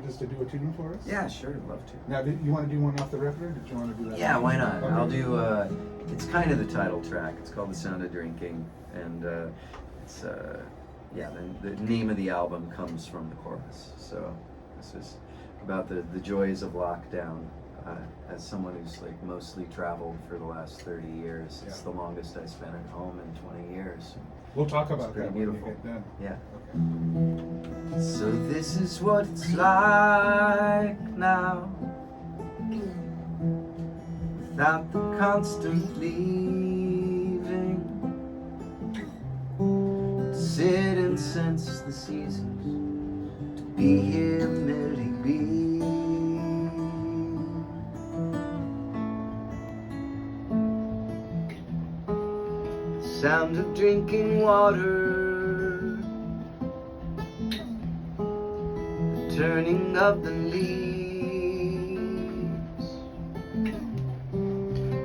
Just to do a tune for us? Yeah, sure, I'd love to. Now, you want to do one off the record, or did you want to do that? Yeah, why not? Okay. I'll do, it's kind of the title track. It's called The Sound of Drinking, and it's, yeah, the name of the album comes from the chorus. So this is about the joys of lockdown. As someone who's like mostly traveled for the last 30 years, it's the longest I spent at home in 20 years. We'll talk about that beautiful. when we get done. Yeah. Okay. So this is what it's like now, without the constant leaving, to sit and sense the seasons, to be here merely be. The sound of drinking water, turning of the leaves,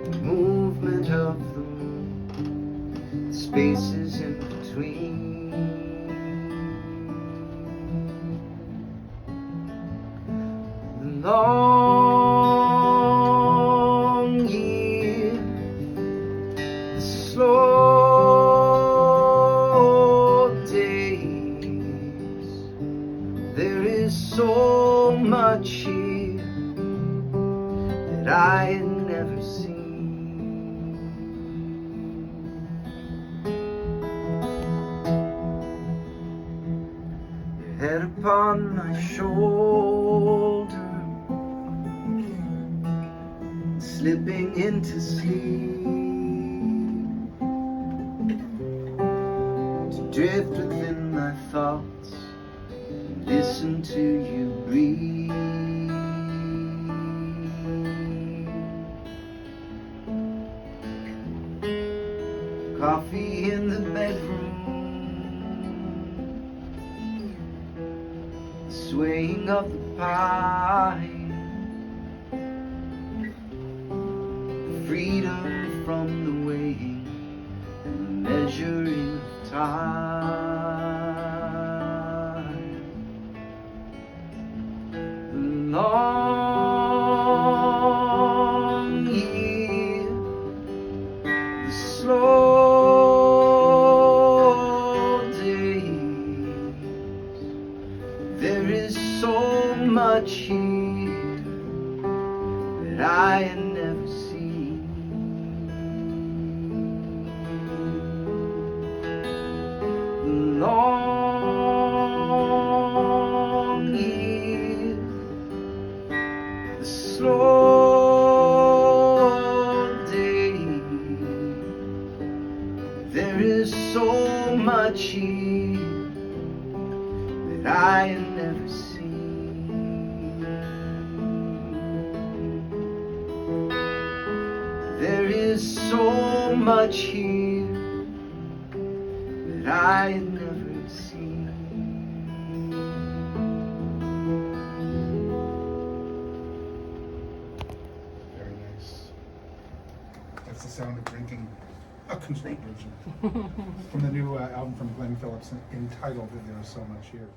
the movement of the moon, the spaces in between, the long year, the slow days. There is so much here that I had never seen. Your head upon my shoulder, slipping into sleep, to drift within my thoughts, listen to you breathe. Coffee in the bedroom, the swaying of the pine, freedom from the weighing and the measuring of time. Long year, the slow days. There is so much here that I had never seen. Long year, slow days. There is so much here that I have never seen. There is so much here that I have never seen. That's The Sound of Drinking, a controlled version. From the new album from Glen Phillips entitled There Is So Much Here.